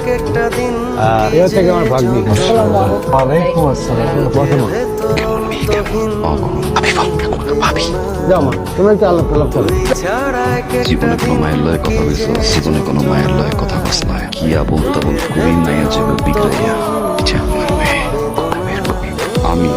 এ থেকে আমার ভাগ্নি। ওয়ালাইকুম আসসালাম। যাও মা, তোমরা কি আলাপ আলাপ করো। জীবনে কোনো মায়ের লয় কথা বলছো, জীবনে কোনো মায়ের লয় কথা বস নয়। কিয়া বলতে বল করি নাইয়া যাবে বিগড়াইয়া। এটা আমার মেয়ে, বের করি। আমি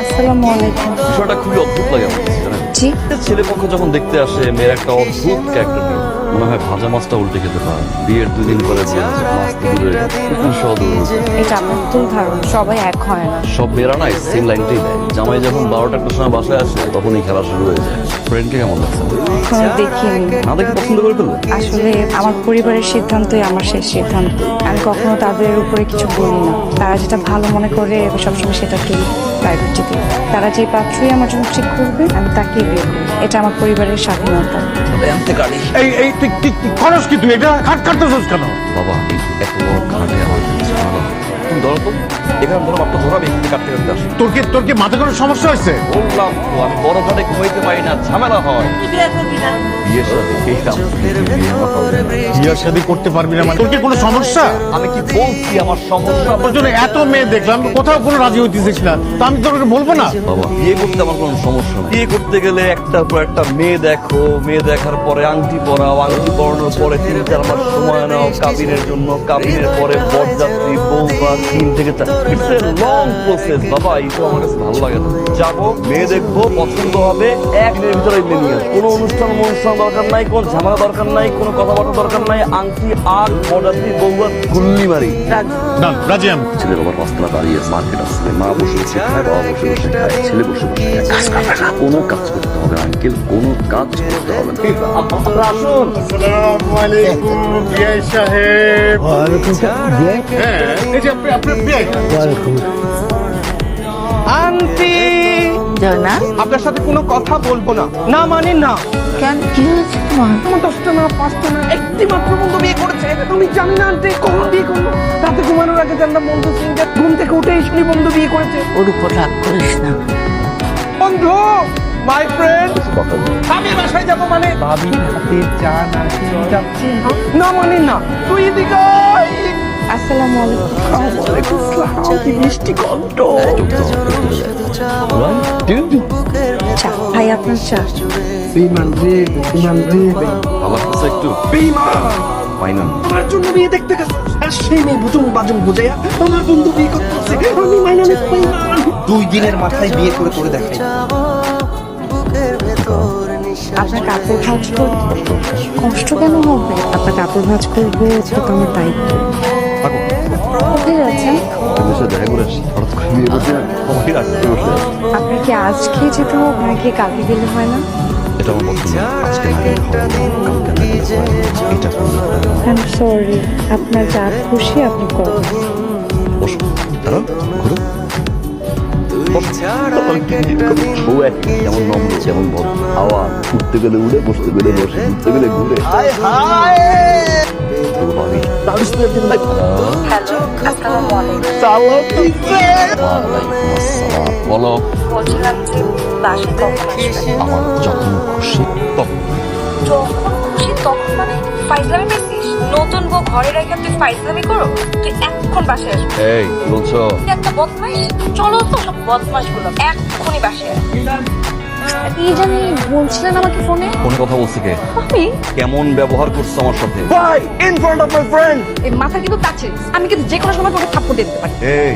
আসসালামু আলাইকুম। বিষয়টা খুবই অদ্ভুত লাগে আমার কাছে, জানেন? জি, ছেলে পক্ষ যখন দেখতে আসে মেয়ের একটা অদ্ভুত ক্যারেক্টার নিয়ে, মনে হয় ভাজা মাছটা উল্টে খেতে পারে। বিয়ের 2 দিন পরে বিয়ে হচ্ছে, মাছ দূরে কুকুর সহ দূরে। এটা আমার ভুল ধারণা, সবাই এক হয় না। সব মেয়েরা না সেম লাইনটাই দেয়। জামাই যখন 12টার সময় বাসায় আসে তখনই খেলা শুরু হয়ে যায়। ফ্রেন্ডকে কেমন লাগছে? এখনো দেখিনি। না দেখে পছন্দ করে ফেললে? আসলে আমার পরিবারের সিদ্ধান্তই আমার শেষ সিদ্ধান্ত। আমি কখনো তাদের উপরে কিছু বলি না। তারা যেটা ভালো মনে করে সবসময় সেটাকেই প্রায়োরিটি দিই। তারা যে পাত্রই আমার জন্য ঠিক করবে আমি তাকেই বিয়ে করবো। এটা আমার পরিবারের স্বাধীনতা। এই তুই খরচ কি, তুই এটা খাট কাটতেছিস কেন? বাবা এই এত বড় খাটে আমার কাছে ভালো লাগে। তুমি ধরো তো, এখানে ধরো মাত্র ধরাবে এখানে কাটতে কাটতে আসো। তোর কি মাথা কোনো সমস্যা হয়েছে? বললাম তো আমি বড় খাটে ঘুমাইতে পারি না, ঝামেলা হয়। বিয়ের সাথে বিয়ের শাদী করতে পারবি না মানে তোর কি কোনো সমস্যা? আমি কি বলছি আমার সমস্যা? তোর জন্য এত মেয়ে দেখলাম, কোথাও কোনো রাজি হইতেছিস না, তো আমি তোকে বলবো না? বাবা বিয়ে করতে আমার কোনো সমস্যা নেই। বিয়ে করতে গেলে একটার পর একটা মেয়ে দেখো, মেয়ে দেখার পরে আংটি পরাও, আংটি পরানোর পরে 3-4 মাস সময় নাও কাবিনের জন্য, কাবিনের পরে বরযাত্রী, বৌমা, 3 থেকে 4। ইটস এ লং প্রসেস বাবা, এটা আমার কাছে ভালো লাগে না। যাবো, মেয়ে দেখবো, পছন্দ হবে, 1 দিনের ভিতরে মেনে নিয়ে আসবো। কোনো অনুষ্ঠান দরকার নাই, কোন ঝামেলা দরকার নাই, কোনো কথাবার্তা দরকার নাই। আংটি আর বরযাত্রী, বৌমা গুল্লি মারি। না রাজি আমি। ছেলে বাবার পাঁচতলা বাড়ি আছে, মার্কেট আছে, মা বসে বসে খায়, বাবা বসে বসে খায়, ছেলে বসে বসে খায়। কাজ করবে না, কোনো কাজ করতে হবে না আঙ্কেল, কোনো কাজ করতে হবে না। আপনারা আসুন। আসসালামু আলাইকুম বিয়ে সাহেব। ওয়ালাইকুম আসসালাম। হ্যাঁ এই যে আপনার বিয়ে। ওয়ালাইকুম। আন্টি জানা আপনার সাথে কোনো কথা বলবো না, না মানে না। কেন, কি হয়েছে তোমার? আমার 10টা না 5টা না একটি মাত্র বন্ধু বিয়ে করেছে। আমি জানি না আন্টি কখন বিয়ে করলো। রাতে ঘুমানোর আগে জানলাম বন্ধু সিংকে, ঘুম থেকে উঠেই শুনি বন্ধু বিয়ে করেছে। ওর উপর রাগ করিস না। বন্ধু মাই ফ্রেন্ড, আমি বাসায় যাবো মানে ভাবি হাতে চা না খেয়ে যাচ্ছি না মানে না। তুই এদিকে আয়। আসসালামু আলাইকুম। ওয়ালাইকুম আসসালাম। কি মিষ্টি কণ্ঠ। চা ভাই, আপনার চা। বিমান রে বিমান রে, আমার কাছে একটু বেঈমান ফাইনাল। আমার জন্য বিয়ে দেখতে গেছে, আর সেই মেয়ে বুঝুম বাজুম বুঝাইয়া আমার বন্ধু বিয়ে করতেছে। আমি মাইনা নিতে পারি না। 2 দিনের মাথায় বিয়ে করে করে দেখাই। আপনার কাপড় ভাঁজ করবো, কষ্ট কেন হবে? আপনার কাপড় ভাঁজ করবো, এটা তো আমার দায়িত্ব। কোথায় যাচ্ছেন? আপনাদের সাথে দেখা করে আসি। হঠাৎ করে বিয়ে করতে আমাকে রাখতে বসে আছে। আপনার কি আজকে যেতে হবে নাকি কালকে গেলে হয় না? এটা আমার পছন্দ। আজকে না গেলে হবে না, কালকে না গেলে হয় না। এটা করলে হবে না। আই এম সরি, আপনার যা খুশি আপনি করুন। বসো, দাঁড়াও, ঘুরো। ও এক যেমন নম্র, যেমন ভদ্র। আওয়াজ উঠতে গেলে উড়ে, বসতে গেলে বসে, ঘুরতে গেলে ঘুরে। তো ভাবি, তাহলে শুধু একদিন লাগবে। হ্যালো, আসসালামু আলাইকুম। ওয়ালাইকুম আসসালাম। বলো। বলছিলাম যে বাসায় কখন আসবেন? আমার যখন খুশি তখন। যখন খুশি তখন মানে ফাইজলামি পেয়েছিস? নতুন বউ ঘরে রেখে তুই ফাইজলামি করো? তুই এখন বাসায় আসবি। এই কি বলছো? তুই একটা বদমাইশ। চলো তো সব বদমাশ গুলো এক্ষুনি বাসায় আয়। কি জানি বলছিলেন আমাকে ফোনে? ফোনে কথা বলছি কে? আমি কেমন ব্যবহার করছো আমার সাথে? Why? In front of my friend. এই মাথা কিন্তু কাছে, আমি কিন্তু যে কোনো সময় তোকে থাপ্পড় দিয়ে দিতে পারি। এই